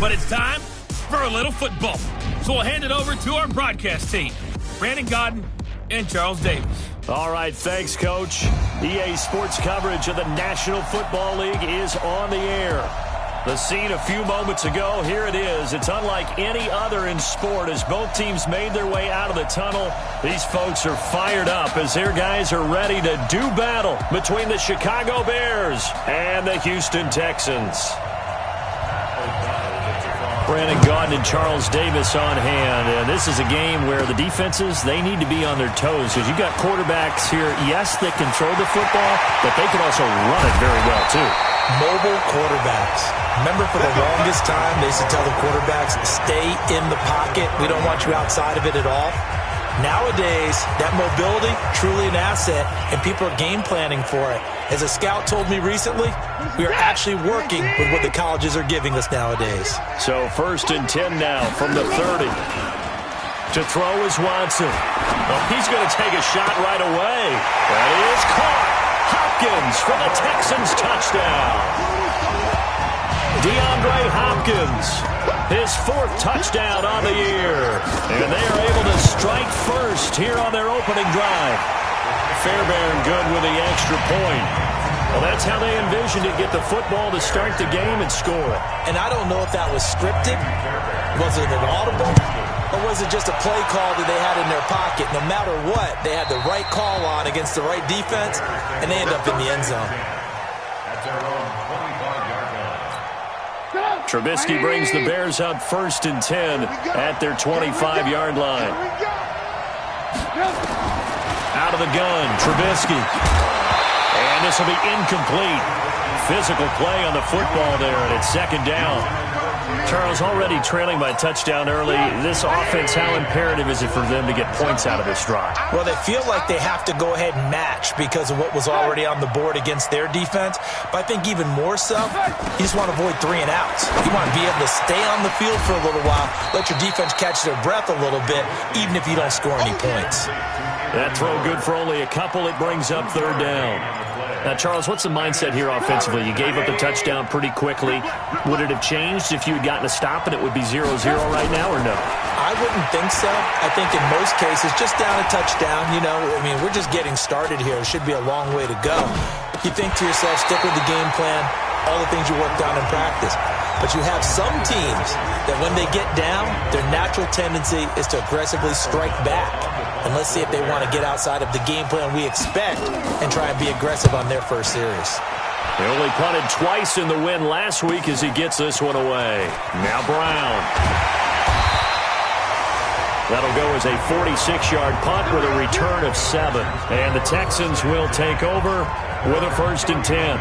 But it's time for a little football. So we'll hand it over to our broadcast team, Brandon Godden and Charles Davis. All right, thanks, Coach. EA Sports coverage of the National Football League is on the air. The scene a few moments ago, here it is. It's unlike any other in sport as both teams made their way out of the tunnel. These folks are fired up as their guys are ready to do battle between the Chicago Bears and the Houston Texans. Brandon Godden and Charles Davis on hand. And this is a game where the defenses, they need to be on their toes because you've got quarterbacks here, yes, that can throw the football, but they can also run it very well, too. Mobile quarterbacks. Remember, for the longest time, they used to tell the quarterbacks, stay in the pocket. We don't want you outside of it at all. Nowadays, that mobility, truly an asset, and people are game planning for it. As a scout told me recently, we are actually working with what the colleges are giving us nowadays. So 1st and 10 now from the 30. To throw is Watson. Oh, he's going to take a shot right away. That is caught. Hopkins for the Texans touchdown. DeAndre Hopkins, his 4th touchdown on the year. And they are able to strike first here on their opening drive. Fairbairn good with the extra point. Well, that's how they envisioned it, get the football to start the game and score. And I don't know if that was scripted. Was it an audible? Or was it just a play call that they had in their pocket? No matter what, they had the right call on against the right defense, and they end up in the end zone. Trubisky brings the Bears up 1st and 10 at their 25-yard line. Out of the gun, Trubisky. And this will be incomplete. Physical play on the football there, and it's 2nd down. Charles, already trailing by a touchdown early. This offense, how imperative is it for them to get points out of this drive? Well, they feel like they have to go ahead and match because of what was already on the board against their defense. But I think even more so, you just want to avoid 3 and outs. You want to be able to stay on the field for a little while, let your defense catch their breath a little bit, even if you don't score any points. That throw good for only a couple. It brings up 3rd down. Now, Charles, what's the mindset here offensively? You gave up the touchdown pretty quickly. Would it have changed if you had gotten a stop and it would be 0-0 right now, or no? I wouldn't think so. I think in most cases, just down a touchdown, we're just getting started here. It should be a long way to go. You think to yourself, stick with the game plan, all the things you worked on in practice. But you have some teams that when they get down, their natural tendency is to aggressively strike back. And let's see if they want to get outside of the game plan we expect and try and be aggressive on their first series. They only punted twice in the win last week as he gets this one away. Now Brown. That'll go as a 46-yard punt with a return of 7. And the Texans will take over with a 1st and 10.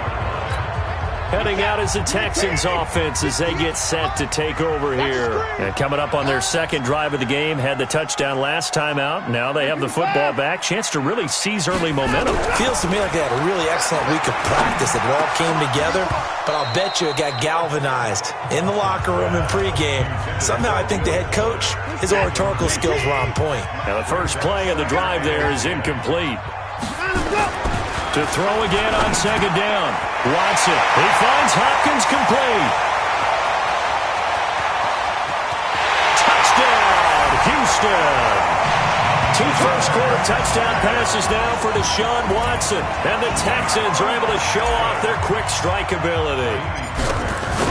Heading out is the Texans offense as they get set to take over here. And coming up on their 2nd drive of the game, had the touchdown last time out. Now they have the football back. Chance to really seize early momentum. Feels to me like they had a really excellent week of practice. It all came together, but I'll bet you it got galvanized in the locker room in pregame. Somehow I think the head coach, his oratorical skills were on point. Now the first play of the drive there is incomplete. To throw again on 2nd down. Watson. He finds Hopkins complete. Touchdown, Houston. 2 first-quarter touchdown passes now for Deshaun Watson. And the Texans are able to show off their quick strike ability.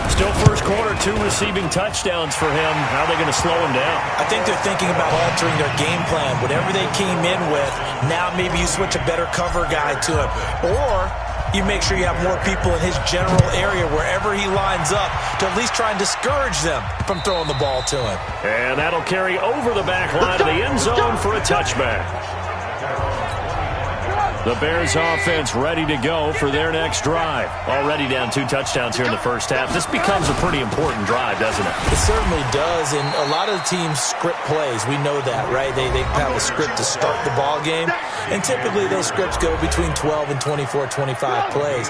Still first quarter, 2 receiving touchdowns for him. How are they going to slow him down? I think they're thinking about altering their game plan. Whatever they came in with, now maybe you switch a better cover guy to him. Or you make sure you have more people in his general area wherever he lines up to at least try and discourage them from throwing the ball to him. And that'll carry over the back line of the end zone for a touchback. The Bears offense ready to go for their next drive. Already down 2 touchdowns here in the first half. This becomes a pretty important drive, doesn't it? It certainly does, and a lot of the teams script plays. We know that, right? They have a script to start the ball game, and typically those scripts go between 12 and 24, 25 plays.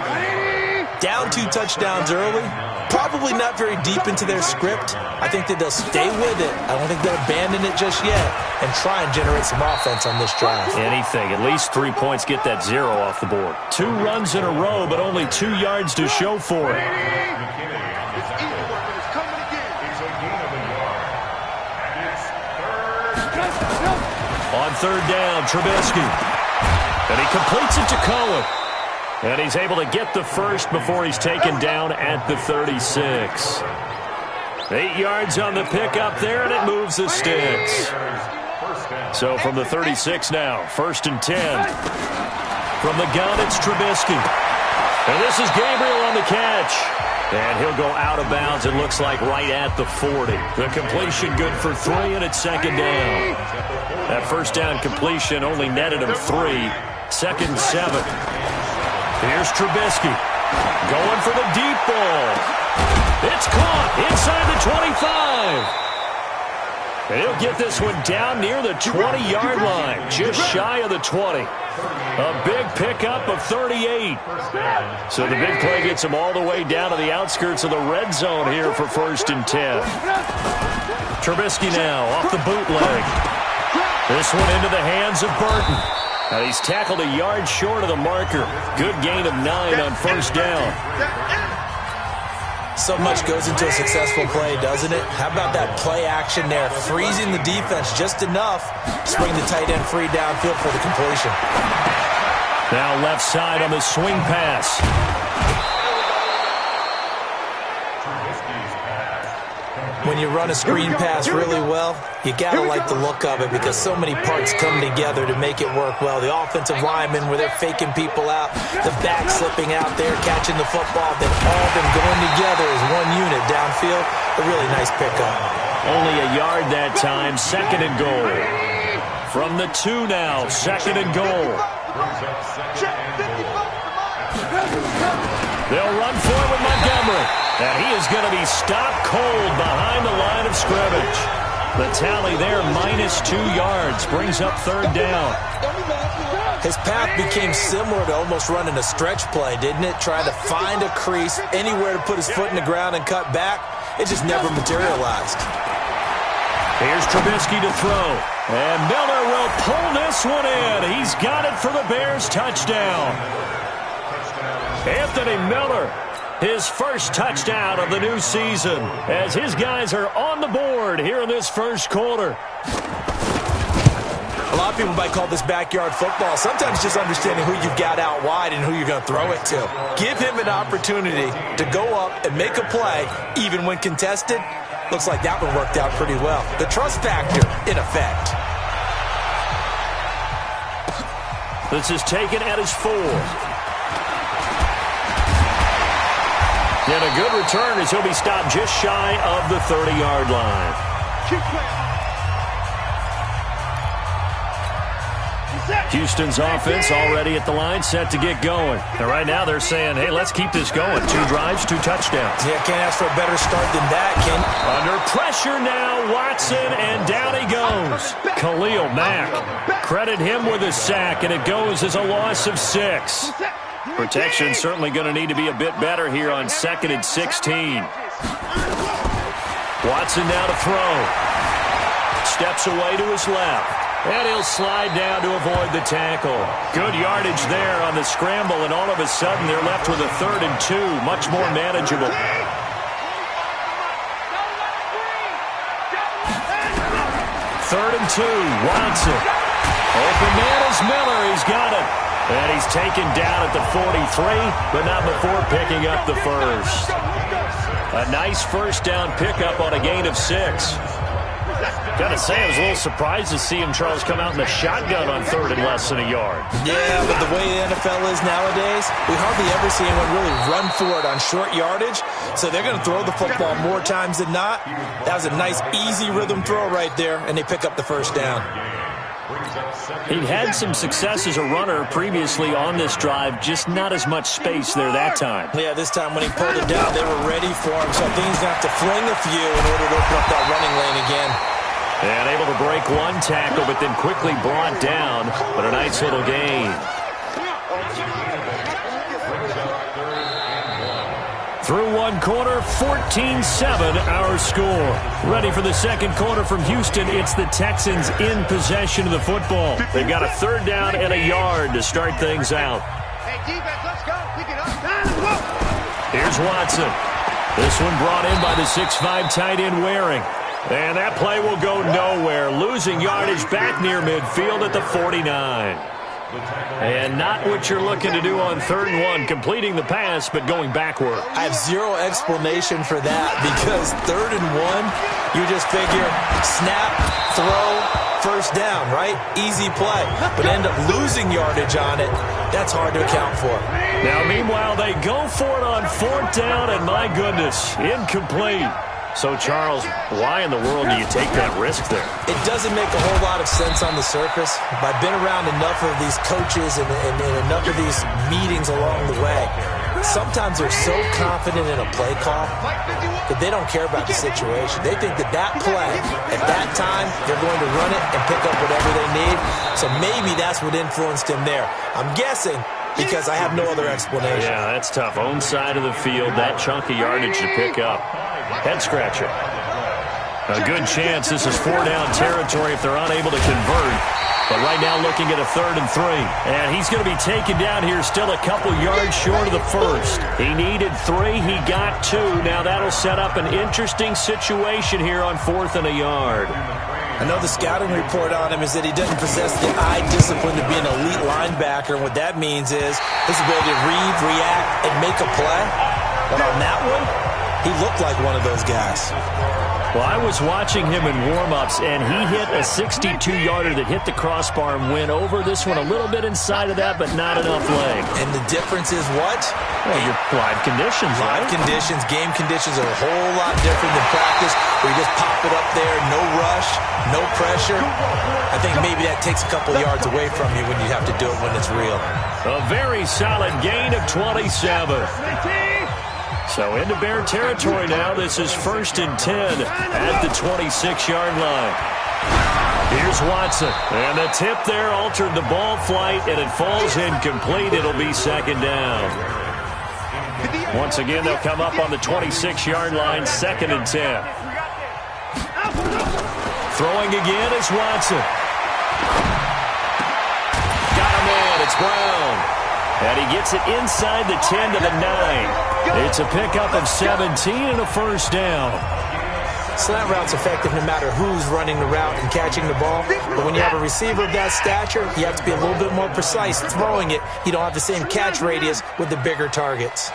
Down 2 touchdowns early, probably not very deep into their script. I think that they'll stay with it. I don't think they'll abandon it just yet and try and generate some offense on this drive. Anything. At least 3 points, get that 0 off the board. 2 runs in a row, but only 2 yards to show for it. On third down, Trubisky. And he completes it to Cohen. And he's able to get the first before he's taken down at the 36. 8 yards on the pickup there, and it moves the sticks. So from the 36 now, 1st and 10. From the gun, it's Trubisky. And this is Gabriel on the catch. And he'll go out of bounds, it looks like, right at the 40. The completion good for 3, and it's 2nd down. That first down completion only netted him 3. 2nd and 7. Here's Trubisky. Going for the deep ball. It's caught inside the 25. And he'll get this one down near the 20-yard line, just shy of the 20. A big pickup of 38. So the big play gets him all the way down to the outskirts of the red zone here for 1st and 10. Trubisky now off the bootleg. This one into the hands of Burton. Now he's tackled a yard short of the marker. Good gain of 9 on 1st down. So much goes into a successful play, doesn't it? How about that play action there? Freezing the defense just enough to bring the tight end free downfield for the completion. Now left side on the swing pass. When you run a screen pass really well, you gotta like the look of it because so many parts come together to make it work well. The offensive linemen where they're faking people out, the back slipping out there, catching the football, they've all been going together as one unit downfield. A really nice pickup. Only a yard that time, 2nd and goal. From the 2 now, 2nd and goal. They'll run for it with Montgomery. And he is going to be stopped cold behind the line of scrimmage. The tally there, -2 yards, brings up 3rd down. His path became similar to almost running a stretch play, didn't it? Trying to find a crease, anywhere to put his foot in the ground and cut back. It just never materialized. Here's Trubisky to throw. And Miller will pull this one in. He's got it for the Bears touchdown. Anthony Miller, his first touchdown of the new season, as his guys are on the board here in this first quarter. A lot of people might call this backyard football. Sometimes just understanding who you've got out wide and who you're going to throw it to. Give him an opportunity to go up and make a play, even when contested. Looks like that one worked out pretty well. The trust factor, in effect. This is taken at his 4. And a good return as he'll be stopped just shy of the 30-yard line. Houston's offense already at the line, set to get going. And right now they're saying, hey, let's keep this going. 2 drives, 2 touchdowns. Yeah, can't ask for a better start than that, Ken. Under pressure now, Watson, and down he goes. Khalil Mack. Credit him with a sack, and it goes as a loss of 6. Protection certainly going to need to be a bit better here on 2nd and 16. Watson now to throw. Steps away to his left. And he'll slide down to avoid the tackle. Good yardage there on the scramble, and all of a sudden they're left with a 3rd and 2. Much more manageable. 3rd and 2. Watson. Open man is Miller. He's got it. And he's taken down at the 43, but not before picking up the first. A nice first down pickup on a gain of 6. Got to say, I was a little surprised to see him, Charles, come out in the shotgun on 3rd and less than a yard. Yeah, but the way the NFL is nowadays, we hardly ever see anyone really run for it on short yardage. So they're going to throw the football more times than not. That was a nice, easy rhythm throw right there, and they pick up the first down. He'd had some success as a runner previously on this drive, just not as much space there that time. Yeah, this time when he pulled it down, they were ready for him. So I think he's going to have to fling a few in order to open up that running lane again. And able to break one tackle, but then quickly brought down. But a nice little gain. Through one quarter, 14-7 our score. Ready for the second quarter from Houston. It's the Texans in possession of the football. They've got a 3rd down and a yard to start things out. Hey, defense, let's go. Pick it up. Here's Watson. This one brought in by the 6'5" tight end Waring. And that play will go nowhere, losing yardage back near midfield at the 49. And not what you're looking to do on 3rd and 1, completing the pass, but going backward. I have zero explanation for that because 3rd and 1, you just figure snap, throw, first down, right? Easy play. But end up losing yardage on it. That's hard to account for. Now, meanwhile, they go for it on 4th down, and my goodness, incomplete. So, Charles, why in the world do you take that risk there? It doesn't make a whole lot of sense on the surface, but I've been around enough of these coaches and enough of these meetings along the way. Sometimes they're so confident in a play call that they don't care about the situation. They think that that play, at that time, they're going to run it and pick up whatever they need. So maybe that's what influenced him there. I'm guessing because I have no other explanation. Yeah, that's tough. Own side of the field, that chunk of yardage to pick up. Head scratcher. A good chance this is 4-down territory if they're unable to convert. But right now looking at a 3rd and 3. And he's going to be taken down here still a couple yards short of the first. He needed 3. He got 2. Now that'll set up an interesting situation here on 4th and a yard. I know the scouting report on him is that he doesn't possess the eye discipline to be an elite linebacker. And what that means is his ability to read, react, and make a play. But on that one, he looked like one of those guys. Well, I was watching him in warm-ups, and he hit a 62-yarder that hit the crossbar and went over. This one a little bit inside of that, but not enough leg. And the difference is what? Well, your live conditions, right? Live conditions, game conditions are a whole lot different than practice, where you just pop it up there, no rush, no pressure. I think maybe that takes a couple yards away from you when you have to do it when it's real. A very solid gain of 27. So into Bear territory now. This is 1st and 10 at the 26-yard line. Here's Watson. And the tip there altered the ball flight, and it falls incomplete. It'll be 2nd down. Once again, they'll come up on the 26-yard line, 2nd and 10. Throwing again is Watson. Got him in. It's Brown. And he gets it inside the 10 to the 9. It's a pickup of 17 and a 1st down. Slant route's effective no matter who's running the route and catching the ball. But when you have a receiver of that stature, you have to be a little bit more precise throwing it. You don't have the same catch radius with the bigger targets.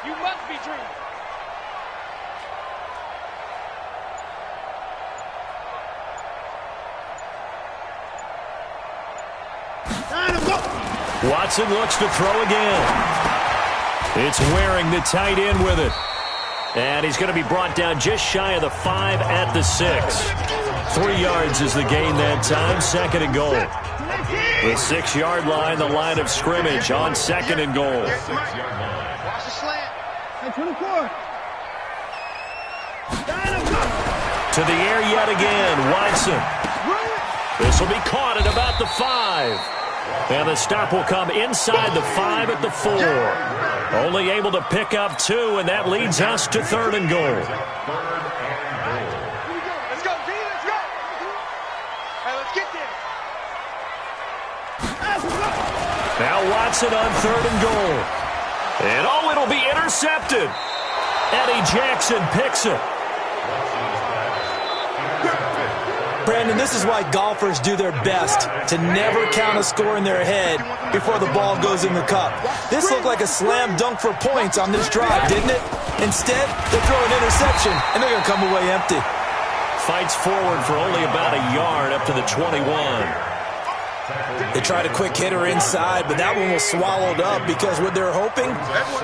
You must be dreaming. Watson looks to throw again. It's Waring, the tight end, with it. And he's going to be brought down just shy of the 5 at the 6. 3 yards is the gain that time, 2nd and goal. The 6-yard line, the line of scrimmage on 2nd and goal. Watch the slant. Hey, 24. To the air yet again, Watson. This will be caught at about the 5. And the stop will come inside the 5 at the 4. Only able to pick up 2, and that leads us to 3rd and goal. Let's go, D, let's go. Hey, let's get there. Now Watson on 3rd and goal. And it'll be intercepted. Eddie Jackson picks it. Brandon, this is why golfers do their best to never count a score in their head before the ball goes in the cup. This looked like a slam dunk for points on this drive, didn't it? Instead, they throw an interception, and they're going to come away empty. Fights forward for only about a yard up to the 21. They tried a quick hitter inside, but that one was swallowed up because what they're hoping,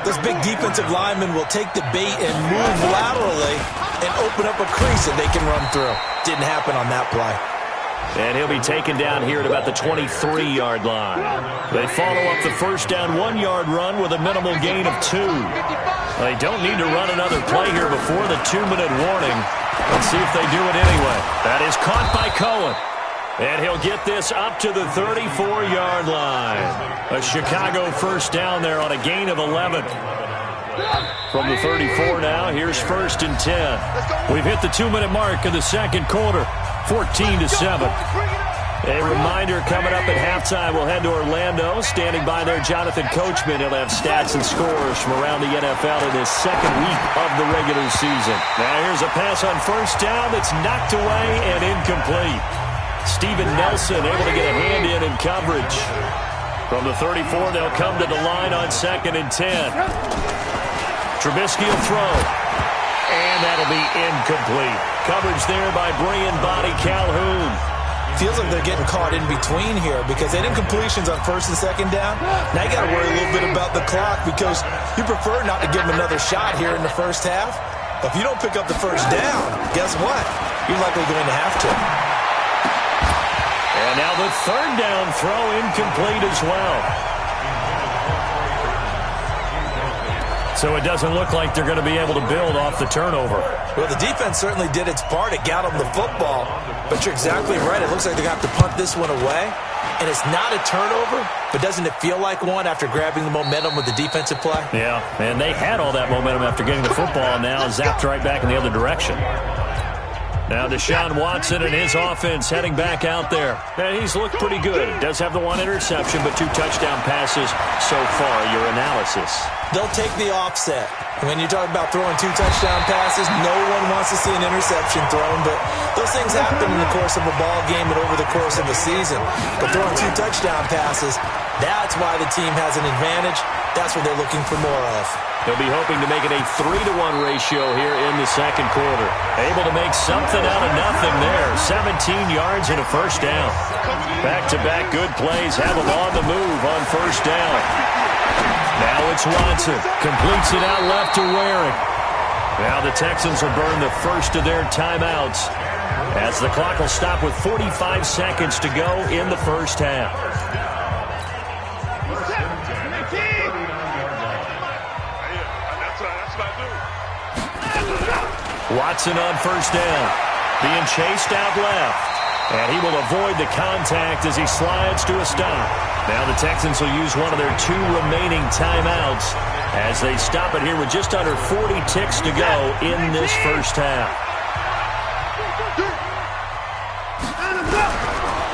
those big defensive linemen will take the bait and move laterally and open up a crease that they can run through. Didn't happen on that play. And he'll be taken down here at about the 23-yard line. They follow up the 1st down 1-yard run with a minimal gain of 2. They don't need to run another play here before the 2-minute warning. Let's see if they do it anyway. That is caught by Cohen. And he'll get this up to the 34-yard line. A Chicago 1st down there on a gain of 11. From the 34 now, here's 1st and 10. We've hit the 2-minute mark of the 2nd quarter, 14-7. A reminder coming up at halftime, we'll head to Orlando. Standing by there, Jonathan Coachman. He'll have stats and scores from around the NFL in his second week of the regular season. Now here's a pass on first down that's knocked away and incomplete. Steven Nelson able to get a hand in coverage. From the 34, they'll come to the line on 2nd and 10. Trubisky will throw. And that'll be incomplete. Coverage there by Brian Body Calhoun. Feels like they're getting caught in between here because they did completions on 1st and 2nd down. Now you got to worry a little bit about the clock because you prefer not to give them another shot here in the first half. But if you don't pick up the first down, guess what? You're likely going to have to. And now the 3rd down throw incomplete as well. So it doesn't look like they're going to be able to build off the turnover. Well, the defense certainly did its part. It got them the football. But you're exactly right. It looks like they're going to have to punt this one away. And it's not a turnover, but doesn't it feel like one after grabbing the momentum with the defensive play? Yeah, and they had all that momentum after getting the football, and now zapped right back in the other direction. Now Deshaun Watson and his offense heading back out there. And he's looked pretty good. Does have the 1 interception, but 2 touchdown passes so far. Your analysis. They'll take the offset. When you talk about throwing 2 touchdown passes, no one wants to see an interception thrown, but those things happen in the course of a ball game and over the course of a season. But throwing 2 touchdown passes, that's why the team has an advantage. That's what they're looking for more of. They'll be hoping to make it a 3-to-1 ratio here in the 2nd quarter. Able to make something out of nothing there. 17 yards and a 1st down. Back-to-back good plays have them on the move on 1st down. Now it's Watson. Completes it out left to Waring. Now the Texans will burn the first of their timeouts as the clock will stop with 45 seconds to go in the first half. Watson on 1st down. Being chased out left. And he will avoid the contact as he slides to a stop. Now the Texans will use one of their 2 remaining timeouts as they stop it here with just under 40 ticks to go in this first half.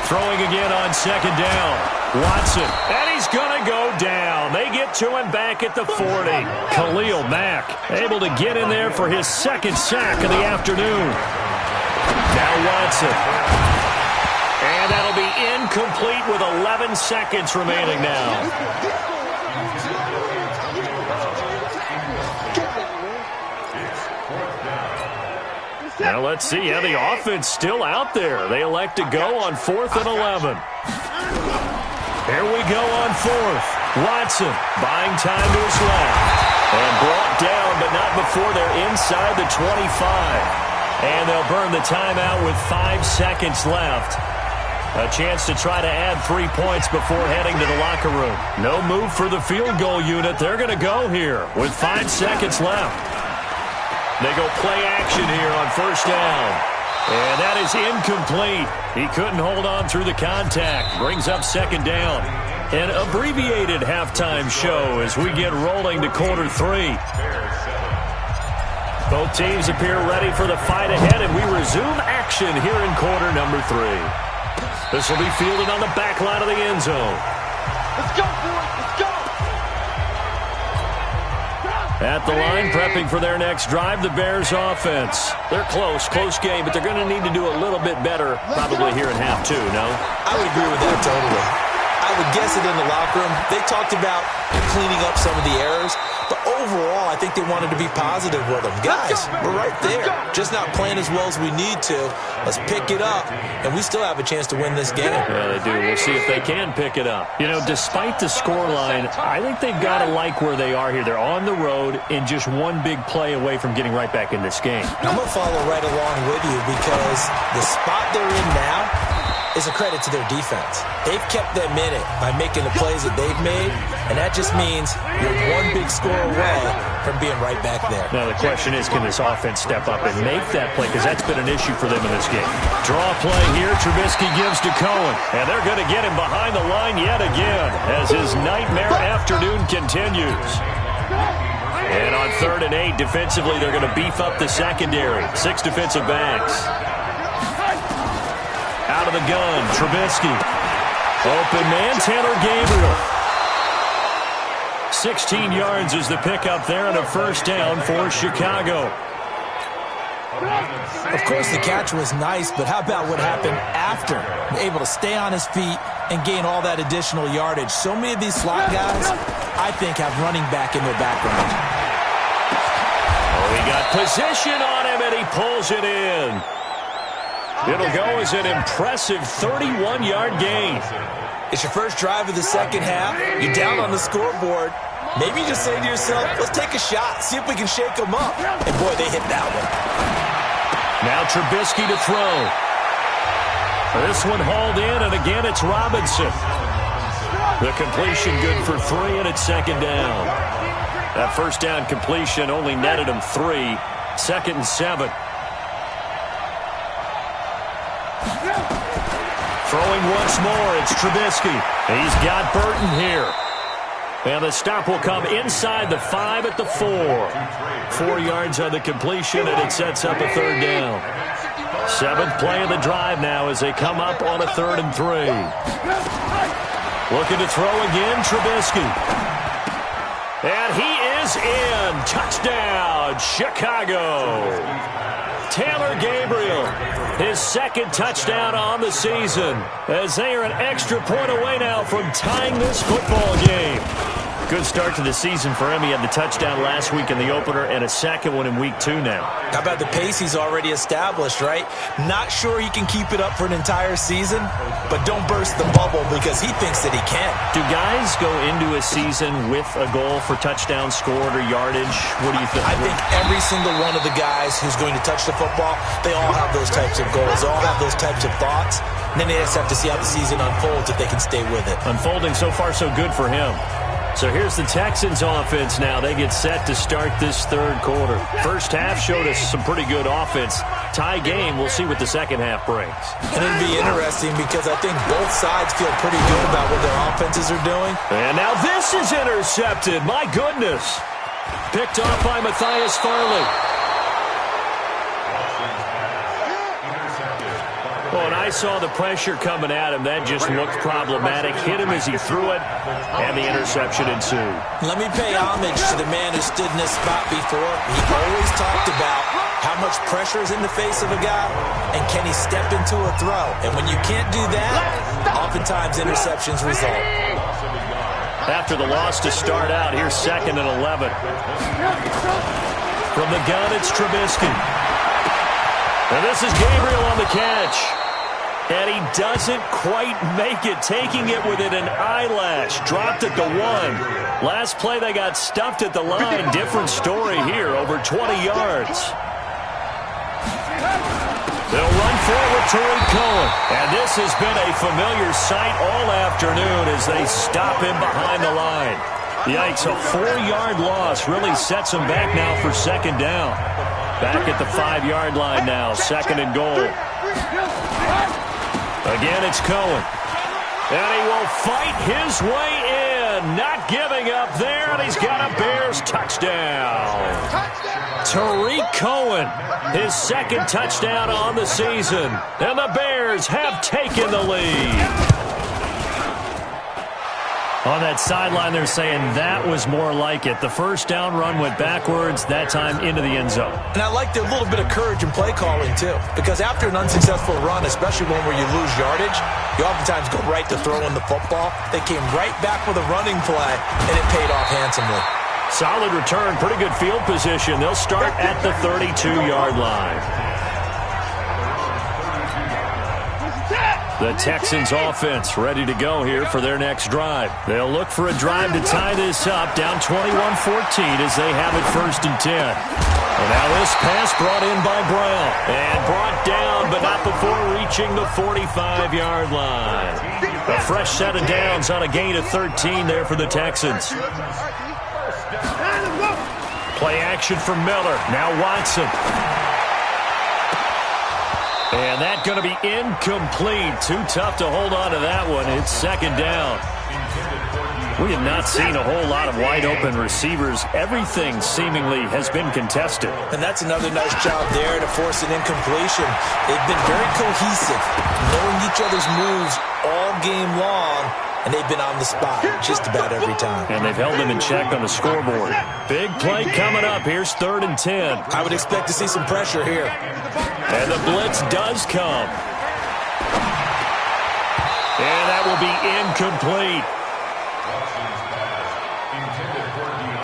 Throwing again on 2nd down. Watson, and he's going to go down. They get to him back at the 40. Khalil Mack able to get in there for his 2nd sack of the afternoon. Now Watson. And that'll be incomplete with 11 seconds remaining now. Now let's see how the offense still out there. They elect to go on 4th and 11. Here we go on 4th. Watson buying time to his left. And brought down, but not before they're inside the 25. And they'll burn the timeout with 5 seconds left. A chance to try to add 3 points before heading to the locker room. No move for the field goal unit. They're going to go here with 5 seconds left. They go play action here on 1st down. And that is incomplete. He couldn't hold on through the contact. Brings up 2nd down. An abbreviated halftime show as we get rolling to quarter 3. Both teams appear ready for the fight ahead, and we resume action here in quarter number 3. This will be fielded on the back line of the end zone. Let's go, boys. Let's go. At the line, prepping for their next drive, the Bears offense. They're close game, but they're going to need to do a little bit better probably here in half 2, no? I would agree with that totally. I would guess it in the locker room. They talked about cleaning up some of the errors, but overall, I think they wanted to be positive with them. Guys, we're right there. Just not playing as well as we need to. Let's pick it up, and we still have a chance to win this game. Yeah, they do. We'll see if they can pick it up. You know, despite the scoreline, I think they've got to like where they are here. They're on the road and just one big play away from getting right back in this game. I'm going to follow right along with you because the spot they're in now is a credit to their defense. They've kept them in it by making the plays that they've made, and that just means you're one big score away from being right back there. Now the question is, can this offense step up and make that play? Because that's been an issue for them in this game. Draw play here. Trubisky gives to Cohen, and they're going to get him behind the line yet again as his nightmare afternoon continues. And on 3rd and 8, defensively, they're going to beef up the secondary. 6 defensive backs. Out of the gun, Trubisky. Open man, Taylor Gabriel. 16 yards is the pickup there and a first down for Chicago. Of course, the catch was nice, but how about what happened after? Able to stay on his feet and gain all that additional yardage. So many of these slot guys, I think, have running back in their background. Oh, he got position on him, and he pulls it in. It'll go as an impressive 31-yard gain. It's your first drive of the second half. You're down on the scoreboard. Maybe you just say to yourself, let's take a shot, see if we can shake them up. And, boy, they hit that one. Now Trubisky to throw. This one hauled in, and again it's Robinson. The completion good for 3, and it's second down. That first down completion only netted him 3. 2nd and 7. Throwing once more, it's Trubisky. He's got Burton here. And the stop will come inside the 5 at the 4. 4 yards on the completion, and it sets up a third down. 7th play of the drive now as they come up on a 3rd and 3. Looking to throw again, Trubisky. And he is in. Touchdown, Chicago. Taylor Gabriel, his 2nd touchdown on the season, as they are an extra point away now from tying this football game. Good start to the season for him. He had the touchdown last week in the opener and a second one in week 2 now. How about the pace he's already established, right? Not sure he can keep it up for an entire season, but don't burst the bubble because he thinks that he can. Do guys go into a season with a goal for touchdown scored or yardage? What do you think? I think every single one of the guys who's going to touch the football, they all have those types of goals. They all have those types of thoughts. And then they just have to see how the season unfolds if they can stay with it. Unfolding so far so good for him. So here's the Texans offense now. They get set to start this third quarter. First half showed us some pretty good offense. Tie game, we'll see what the second half brings. And it'll be interesting because I think both sides feel pretty good about what their offenses are doing. And now this is intercepted. My goodness. Picked off by Matthias Farley. Well, and I saw the pressure coming at him. That just looked problematic. Hit him as he threw it, and the interception ensued. Let me pay homage to the man who stood in this spot before. He always talked about how much pressure is in the face of a guy, and can he step into a throw. And when you can't do that, oftentimes interceptions result. After the loss to start out, here's 2nd and 11. From the gun, it's Trubisky. And this is Gabriel on the catch. And he doesn't quite make it, taking it within an eyelash. Dropped at the 1. Last play, they got stuffed at the line. Different story here, over 20 yards. They'll run forward to Cohen. And this has been a familiar sight all afternoon as they stop him behind the line. Yikes, a 4-yard loss really sets him back now for second down. Back at the 5-yard line now, 2nd and goal. Again, it's Cohen. And he will fight his way in. Not giving up there, and he's got a Bears touchdown. Tariq Cohen, his 2nd touchdown on the season. And the Bears have taken the lead. On that sideline, they're saying that was more like it. The first down run went backwards, that time into the end zone. And I liked a little bit of courage in play calling, too. Because after an unsuccessful run, especially one where you lose yardage, you oftentimes go right to throwing the football. They came right back with a running play, and it paid off handsomely. Solid return, pretty good field position. They'll start at the 32-yard line. The Texans offense ready to go here for their next drive. They'll look for a drive to tie this up, down 21-14 as they have it 1st and 10. And now this pass brought in by Brown. And brought down, but not before reaching the 45-yard line. A fresh set of downs on a gain of 13 there for the Texans. Play action for Miller. Now Watson. And that's going to be incomplete. Too tough to hold on to that one. It's 2nd down. We have not seen a whole lot of wide-open receivers. Everything seemingly has been contested. And that's another nice job there to force an incompletion. They've been very cohesive, knowing each other's moves all game long, and they've been on the spot just about every time. And they've held them in check on the scoreboard. Big play coming up. Here's 3rd and 10. I would expect to see some pressure here. And the blitz does come. And that will be incomplete.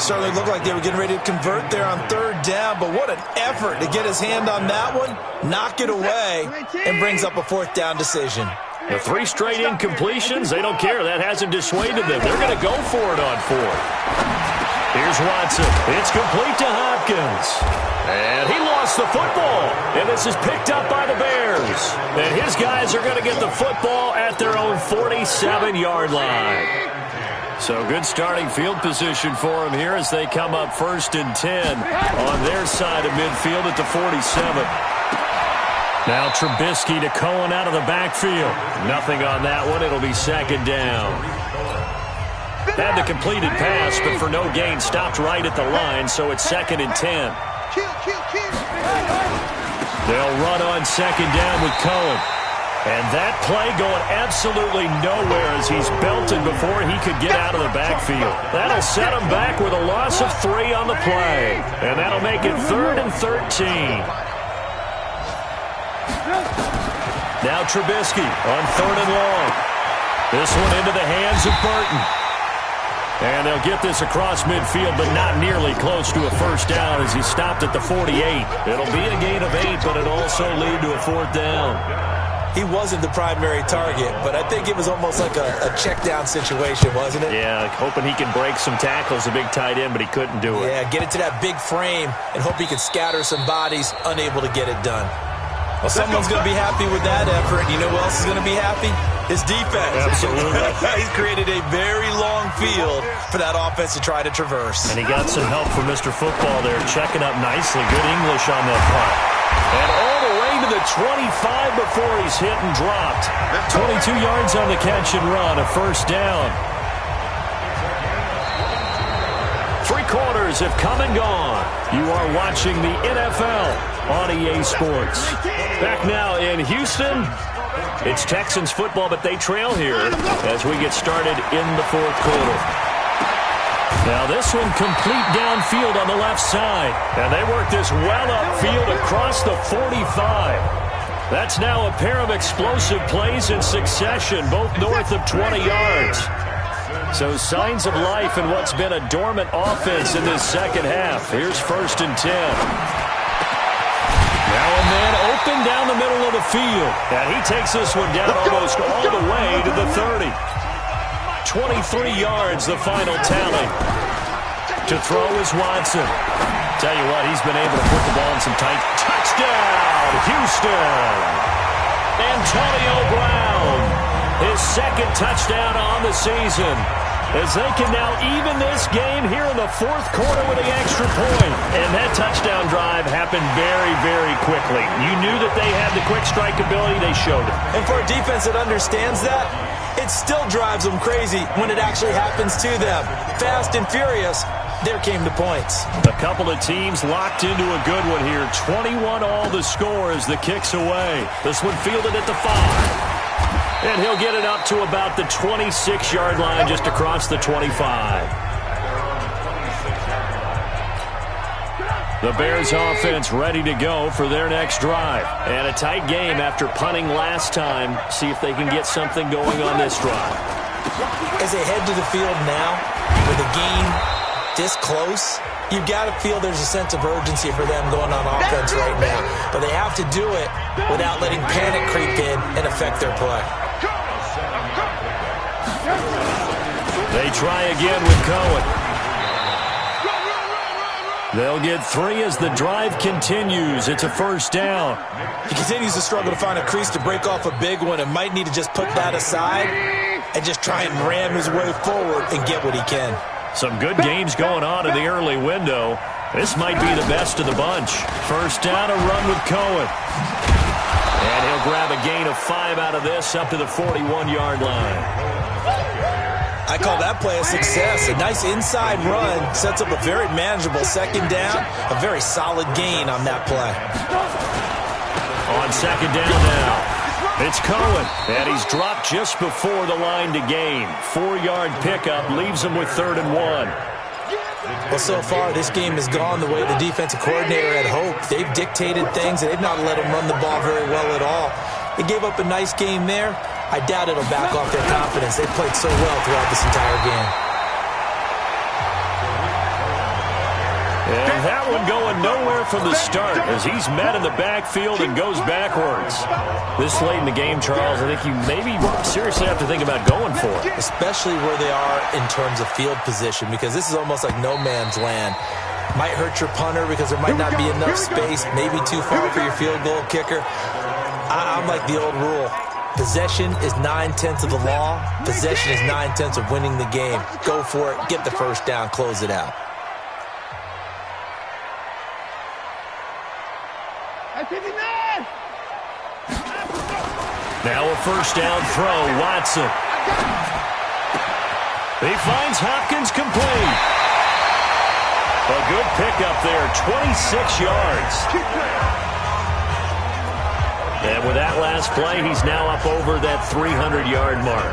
Certainly looked like they were getting ready to convert there on 3rd down, but what an effort to get his hand on that one, knock it away, and brings up a 4th down decision. The 3 straight incompletions, they don't care. That hasn't dissuaded them. They're going to go for it on 4th. Here's Watson. It's complete to Hopkins. And he lost the football. And this is picked up by the Bears. And his guys are going to get the football at their own 47-yard line. So good starting field position for them here as they come up 1st and 10 on their side of midfield at the 47. Now Trubisky to Cohen out of the backfield. Nothing on that one. It'll be 2nd down. Had the completed pass, but for no gain, stopped right at the line, so it's 2nd and 10. They'll run on 2nd down with Cohen. And that play going absolutely nowhere as he's belted before he could get out of the backfield. That'll set him back with a loss of 3 on the play. And that'll make it 3rd and 13. Now Trubisky on 3rd and long. This one into the hands of Burton. And they'll get this across midfield, but not nearly close to a 1st down as he stopped at the 48. It'll be a gain of 8, but it'll also lead to a 4th down. He wasn't the primary target, but I think it was almost like a check down situation, wasn't it? Yeah, hoping he can break some tackles, a big tight end, but he couldn't do it. Yeah, get it to that big frame and hope he can scatter some bodies, unable to get it done. Well, someone's going to be happy with that effort. You know who else is going to be happy? His defense. Absolutely. He's created a very long field for that offense to try to traverse. And he got some help from Mr. Football there, checking up nicely. Good English on that punt. And all the way to the 25 before he's hit and dropped. 22 yards on the catch and run, a 1st down. 3 quarters have come and gone. You are watching the NFL on EA Sports. Back now in Houston, it's Texans football, but they trail here as we get started in the 4th quarter. Now this one complete downfield on the left side. And they work this well upfield across the 45. That's now a pair of explosive plays in succession, both north of 20 yards. So signs of life in what's been a dormant offense in this 2nd half. Here's 1st and 10. Now a man open down the middle of the field. And he takes this one down almost all the way to the 30. 23 yards, the final tally. To throw is Watson. Tell you what, he's been able to put the ball in some tight. Touchdown, Houston. Antonio Brown, his 2nd touchdown on the season. As they can now even this game here in the 4th quarter with the extra point. And that touchdown drive happened very, very quickly. You knew that they had the quick strike ability. They showed it. And for a defense that understands that, it still drives them crazy when it actually happens to them. Fast and furious, there came the points. A couple of teams locked into a good one here. 21 all the score as the kick's away. This one fielded at the 5. And he'll get it up to about the 26-yard line just across the 25. The Bears offense ready to go for their next drive. And a tight game after punting last time. See if they can get something going on this drive. As they head to the field now, with a game this close, you've got to feel there's a sense of urgency for them going on offense right now. But they have to do it without letting panic creep in and affect their play. They try again with Cohen. They'll get 3 as the drive continues. It's a 1st down. He continues to struggle to find a crease to break off a big one and might need to just put that aside and just try and ram his way forward and get what he can. Some good games going on in the early window. This might be the best of the bunch. 1st down, a run with Cohen. And he'll grab a gain of 5 out of this up to the 41-yard line. I call that play a success. A nice inside run sets up a very manageable second down, a very solid gain on that play. On second down now, it's Cohen, and he's dropped just before the line to gain. 4-yard pickup leaves him with 3rd and 1. Well, so far, this game has gone the way the defensive coordinator had hoped. They've dictated things, and they've not let him run the ball very well at all. They gave up a nice game there. I doubt it'll back off their confidence. They've played so well throughout this entire game. And that one going nowhere from the start as he's met in the backfield and goes backwards. This late in the game, Charles, I think you maybe seriously have to think about going for it. Especially where they are in terms of field position, because this is almost like no man's land. Might hurt your punter because there might not be enough space, maybe too far for your field goal kicker. I'm like the old rule. Possession is 9/10 of the law. Possession is 9/10 of winning the game. Go for it. Get the first down. Close it out. Now a first down throw. Watson. He finds Hopkins complete. A good pickup there. 26 yards. And with that last play, he's now up over that 300-yard mark.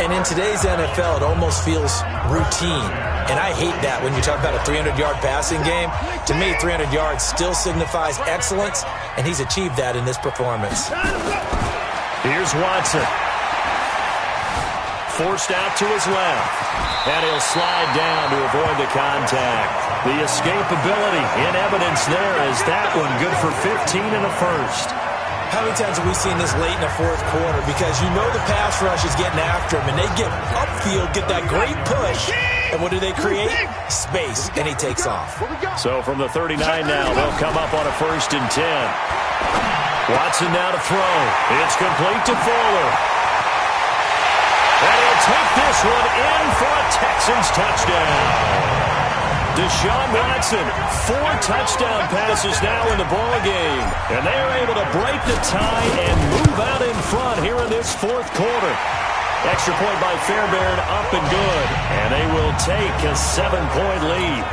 And in today's NFL, it almost feels routine. And I hate that when you talk about a 300-yard passing game. To me, 300 yards still signifies excellence, and he's achieved that in this performance. Here's Watson. Forced out to his left. And he'll slide down to avoid the contact. The escapability in evidence there as that one good for 15 in the first. How many times have we seen this late in the fourth quarter? Because you know the pass rush is getting after him, and they get upfield, get that great push. And what do they create? Space, and he takes off. So from the 39 now, they'll come up on a 1st and 10. Watson now to throw. It's complete to Fuller. And he'll take this one in for a Texans touchdown. Deshaun Watson, 4 touchdown passes now in the ballgame. And they are able to break the tie and move out in front here in this fourth quarter. Extra point by Fairbairn, up and good. And they will take a 7-point lead.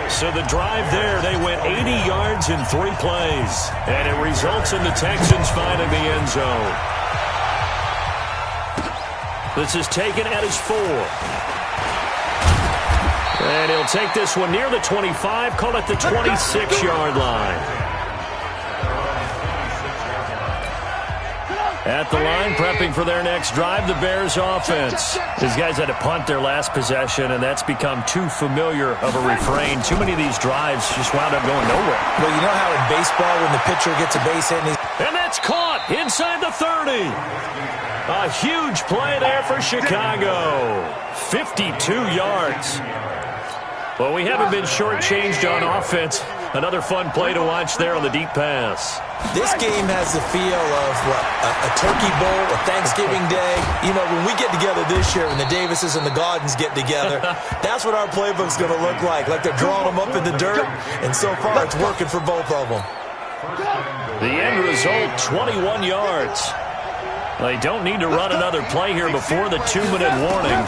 So the drive there, they went 80 yards in 3 plays. And it results in the Texans finding the end zone. This is taken at his 4. And he'll take this one near the 25, call it the 26-yard line. At the line, prepping for their next drive, the Bears offense. These guys had to punt their last possession, and that's become too familiar of a refrain. Too many of these drives just wound up going nowhere. Well, you know how in baseball when the pitcher gets a base hit and that's caught inside the 30. A huge play there for Chicago. 52 yards. Well, we haven't been shortchanged on offense. Another fun play to watch there on the deep pass. This game has the feel of a turkey bowl, a Thanksgiving day. You know, when we get together this year, when the Davises and the Gaudens get together, that's what our playbook's going to look like. Like they're drawing them up in the dirt, and so far it's working for both of them. The end result, 21 yards. They don't need to run another play here before the 2-minute warning.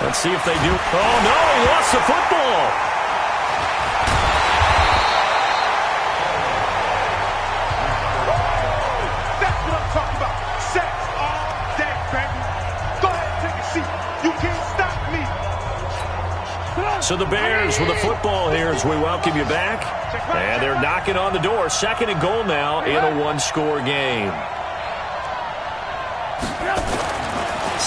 Let's see if they do. Oh, no, he lost the football. That's what I'm talking about. Sacks all day, baby. Go ahead and take a seat. You can't stop me. So the Bears with the football here as we welcome you back. And they're knocking on the door. 2nd and goal now in a 1-score game.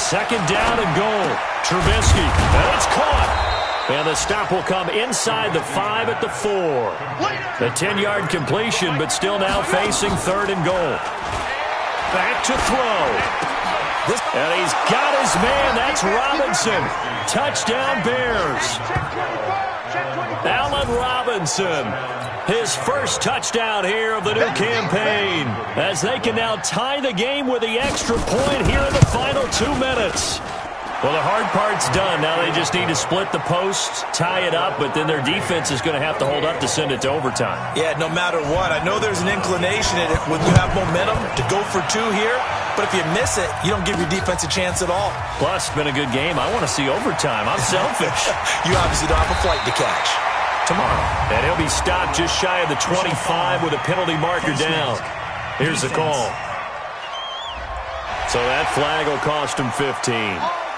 2nd down and goal. Trubisky, and it's caught. And the stop will come inside the 5 at the 4. The 10-yard completion, but still now facing 3rd and goal. Back to throw. And he's got his man. That's Robinson. Touchdown Bears. Allen Robinson. His first touchdown here of the new campaign. As they can now tie the game with the extra point here in the final 2 minutes. Well, the hard part's done. Now they just need to split the posts, tie it up, but then their defense is going to have to hold up to send it to overtime. Yeah, no matter what. I know there's an inclination when you have momentum to go for 2 here, But if you miss it, you don't give your defense a chance at all. Plus, it's been a good game. I want to see overtime. I'm selfish. You obviously don't have a flight to catch. Tomorrow. And he'll be stopped just shy of the 25 with a penalty marker down. Here's the call. So that flag will cost him 15.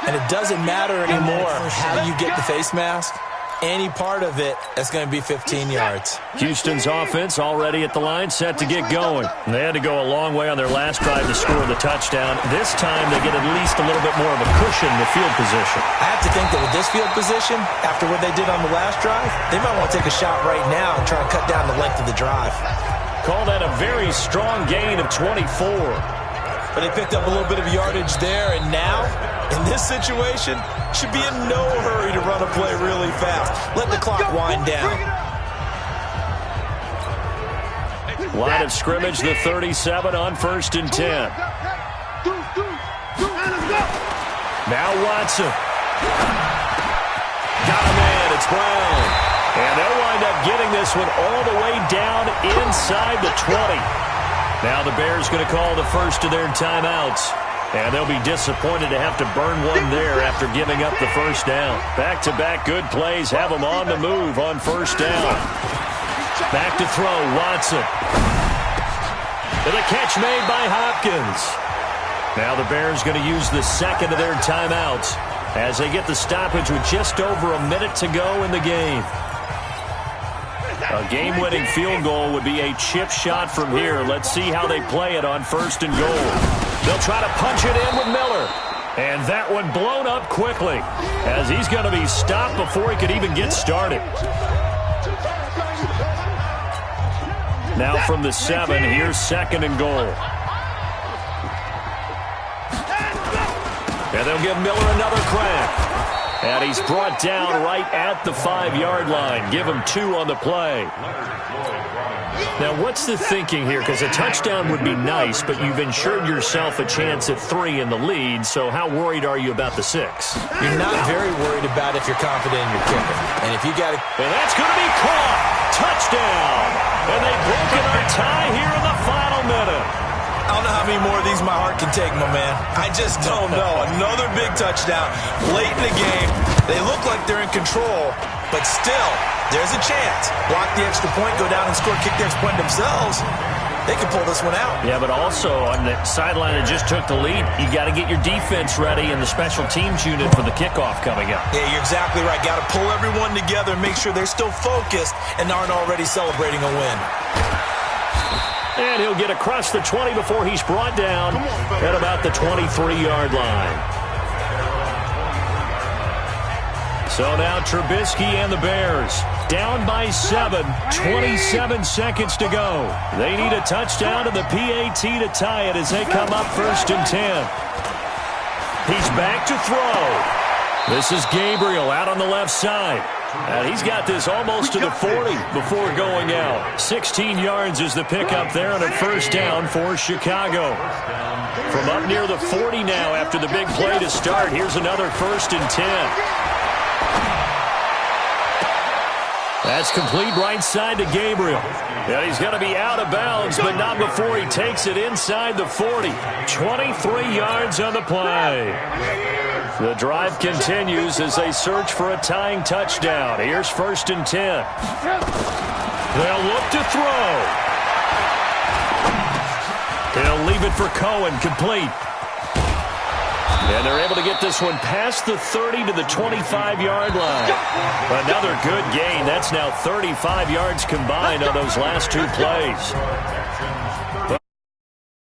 And it doesn't matter anymore how you get the face mask. Any part of it, that's going to be 15 yards. Houston's offense already at the line, set to get going. They had to go a long way on their last drive to score the touchdown. This time, they get at least a little bit more of a cushion in the field position. I have to think that with this field position, after what they did on the last drive, they might want to take a shot right now and try to cut down the length of the drive. Call that a very strong gain of 24. But they picked up a little bit of yardage there, and now, in this situation, should be in no hurry to run a play really fast. Let the clock wind down. Line of scrimmage, the 37 on 1st and 10. Now Watson. Got a man, it's Brown. And they'll wind up getting this one all the way down inside the 20. Now the Bears going to call the first of their timeouts. And they'll be disappointed to have to burn one there after giving up the first down. Back-to-back good plays have them on the move on first down. Back to throw, Watson. And the catch made by Hopkins. Now the Bears going to use the second of their timeouts as they get the stoppage with just over a minute to go in the game. A game-winning field goal would be a chip shot from here. Let's see how they play it on 1st and goal. They'll try to punch it in with Miller. And that one blown up quickly as he's going to be stopped before he could even get started. Now from the 7, here's 2nd and goal. And they'll give Miller another crack. And he's brought down right at the 5-yard line. Give him 2 on the play. Now, what's the thinking here? Because a touchdown would be nice, but you've ensured yourself a chance at 3 in the lead, so how worried are you about the 6? You're not very worried about if you're confident in your kicker. And if you got to... And that's going to be caught. Touchdown. And they've broken our tie here in the final minute. I don't know how many more of these my heart can take, my man. I just don't know. Another big touchdown late in the game. They look like they're in control, but still, there's a chance. Block the extra point, go down and score, kick the extra point themselves. They can pull this one out. Yeah, but also on the sideline that just took the lead, you got to get your defense ready and the special teams unit for the kickoff coming up. Yeah, you're exactly right. Got to pull everyone together and make sure they're still focused and aren't already celebrating a win. And he'll get across the 20 before he's brought down at about the 23-yard line. So now Trubisky and the Bears down by 7, 27 seconds to go. They need a touchdown to the PAT to tie it as they come up 1st and 10. He's back to throw. This is Gabriel out on the left side. And he's got this almost to the 40 before going out. 16 yards is the pickup there on a first down for Chicago. From up near the 40 now after the big play to start, here's another 1st and 10. That's complete right side to Gabriel. And he's going to be out of bounds, but not before he takes it inside the 40. 23 yards on the play. The drive continues as they search for a tying touchdown. Here's 1st and 10. They'll look to throw. He'll leave it for Cohen, complete. And they're able to get this one past the 30 to the 25-yard line. Another good gain. That's now 35 yards combined on those last 2 plays.